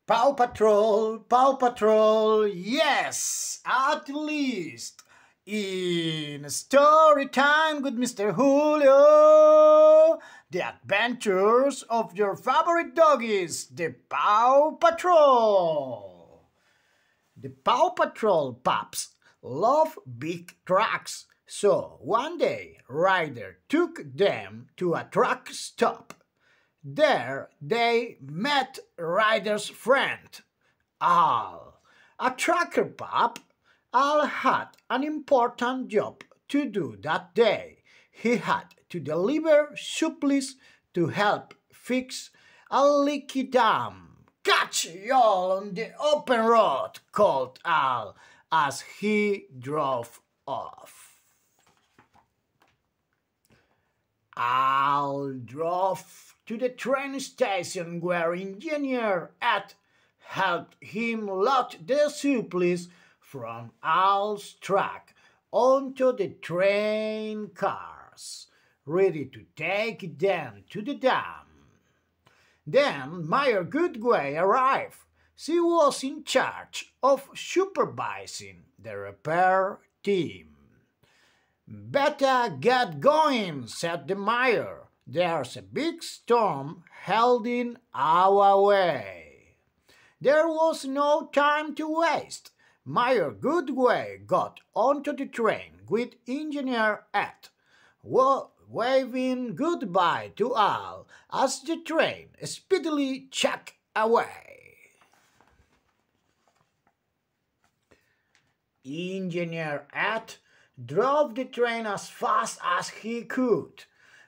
Paw Patrol, yes, at least in story time with Mr. Julio, the adventures of your favorite doggies, the Paw Patrol. The Paw Patrol pups love big trucks, so one day Ryder took them to a truck stop. There they met Ryder's friend, Al, a tracker pup. Al had an important job to do that day. He had to deliver supplies to help fix a leaky dam. Catch y'all on the open road, called Al as he drove off. Al drove to the train station where Engineer Ed helped him load the supplies from Al's truck onto the train cars, ready to take them to the dam. Then Mayor Goodway arrived. She was in charge of supervising the repair team. "Better get going," said the mayor. "There's a big storm heading our way." There was no time to waste. Mayor Goodway got onto the train with Engineer Ed, waving goodbye to Al as the train speedily chugged away. Engineer Ed drove the train as fast as he could,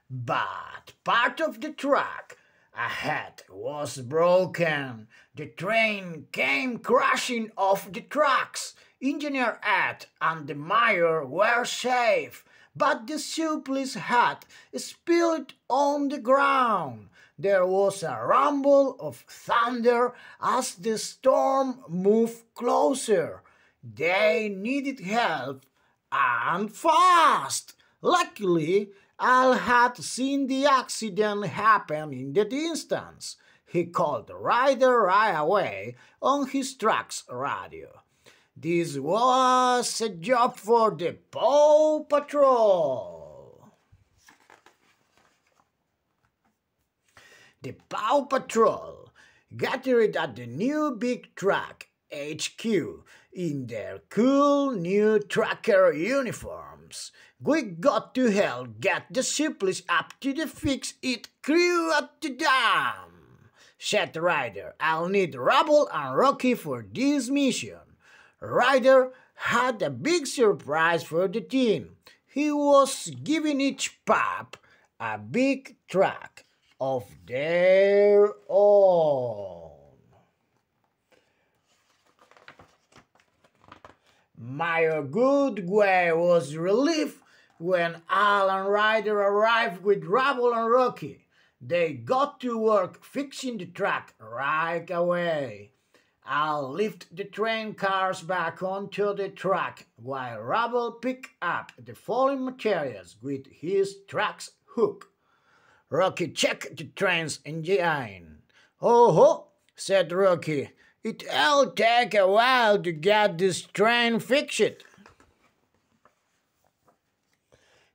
but part of the track ahead was broken. The train came crashing off the tracks. Engineer Ed and the mayor were safe, but the supplies had spilled on the ground. There was a rumble of thunder as the storm moved closer. They needed help, and fast. Luckily, Al had seen the accident happen in the distance. He called Ryder right away on his truck's radio. This was a job for the Paw Patrol. The Paw Patrol gathered at the new big truck HQ in their cool new tracker uniforms. "We got to help get the supplies up to the fix-it crew at the dam," said Ryder. "I'll need Rubble and Rocky for this mission." Ryder had a big surprise for the team. He was giving each pup a big truck of their own. Mayor Goodway was relieved when Al and Ryder arrived with Rubble and Rocky. They got to work fixing the truck right away. Al lifted the train cars back onto the truck while Rubble picked up the falling materials with his truck's hook. Rocky checked the train's engine. "Oh, said Rocky. "It'll take a while to get this train fixed."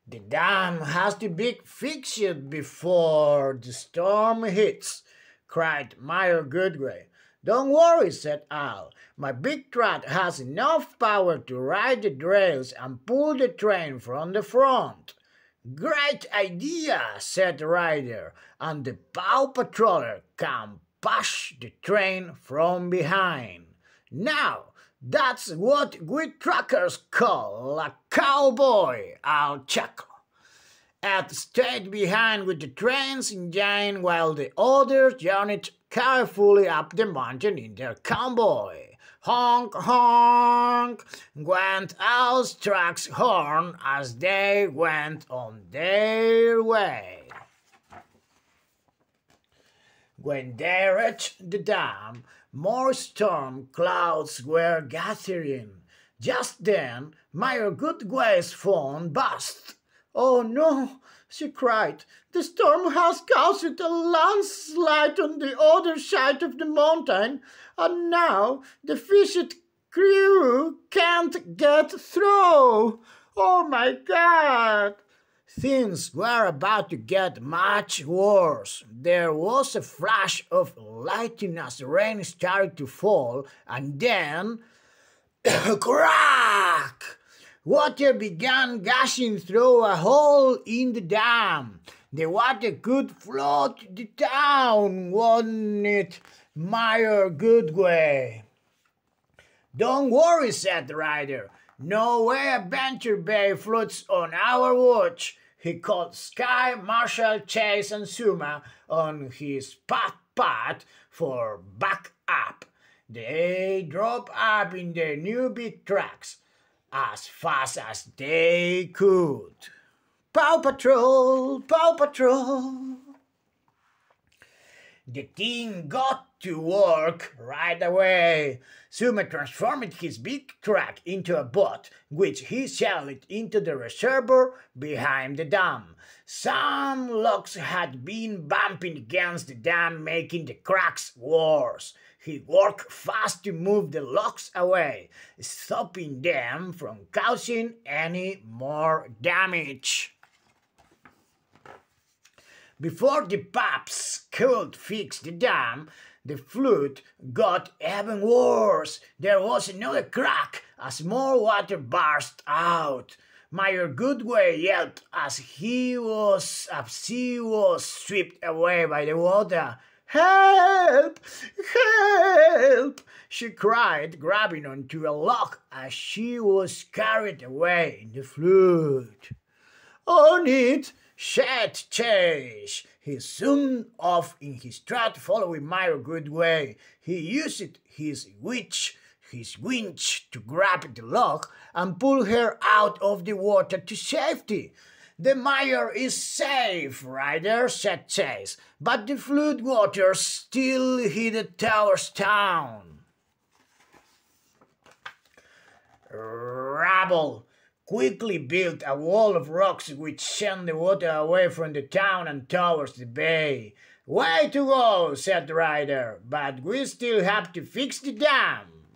"The dam has to be fixed before the storm hits," cried Mayor Goodway. "Don't worry," said Al. "My big truck has enough power to ride the rails and pull the train from the front." "Great idea," said Ryder, "and the Paw Patroller can push the train from behind. Now, that's what we truckers call a cowboy," I'll chuckle. Ed stayed behind with the train's engine while the others journeyed carefully up the mountain in their convoy. Honk, honk, went Al's truck's horn as they went on their way. When they reached the dam, more storm clouds were gathering. Just then, Mayor Goodway's phone buzzed. "Oh no," she cried. "The storm has caused a landslide on the other side of the mountain, and now the fishing crew can't get through. Oh my God!" Things were about to get much worse. There was a flash of lightning as the rain started to fall, and then crack! Water began gushing through a hole in the dam. The water could flood the town, wouldn't it, Mayor Goodway? "Don't worry," said the rider. "No way Adventure Bay floods on our watch." He called Sky, Marshall, Chase, and Suma on his putt-putt for back-up. They drove up in their new big trucks as fast as they could. Paw Patrol, Paw Patrol. The team got to work right away. Suma transformed his big truck into a boat, which he sailed into the reservoir behind the dam. Some logs had been bumping against the dam, making the cracks worse. He worked fast to move the logs away, stopping them from causing any more damage. Before the pups could fix the dam, the flood got even worse. There was another crack as more water burst out. Mayor Goodway yelled as she was swept away by the water. "Help! Help!" she cried, grabbing onto a log as she was carried away in the flood. "On it!" said Chase. He zoomed off in his trot, following Mayor Goodway. He used his winch to grab the log and pull her out of the water to safety. "The mayor is safe, Ryder," said Chase, "but the flood waters still hit the tower's town." Rubble quickly built a wall of rocks which sent the water away from the town and towards the bay. "Way to go," said Ryder, "but we still have to fix the dam."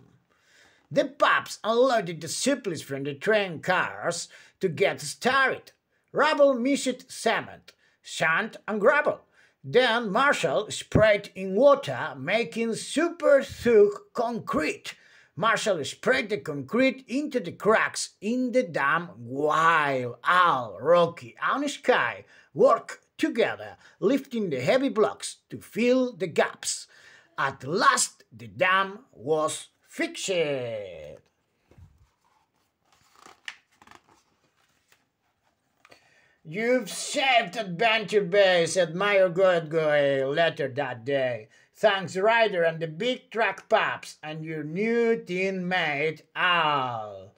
The pups unloaded the supplies from the train cars to get started. Rubble mixed cement, sand, and gravel. Then Marshall sprayed in water, making super thick concrete. Marshall sprayed the concrete into the cracks in the dam while Al, Rocky, and Sky worked together, lifting the heavy blocks to fill the gaps. At last, the dam was fixed. "You've saved Adventure Bay," said Mayor Goodway later that day. "Thanks, Ryder and the big truck pups and your new teammate, Al."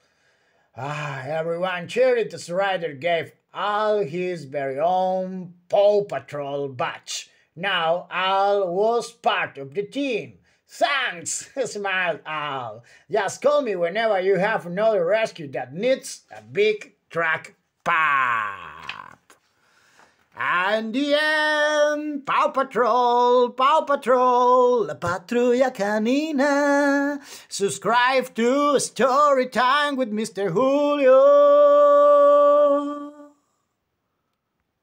Everyone cheered as Ryder gave Al his very own Paw Patrol badge. Now Al was part of the team. "Thanks," smiled Al. "Just call me whenever you have another rescue that needs a big truck pup." And the end, Paw Patrol, Paw Patrol, La Patrulla Canina. Subscribe to Storytime with Mr. Julio.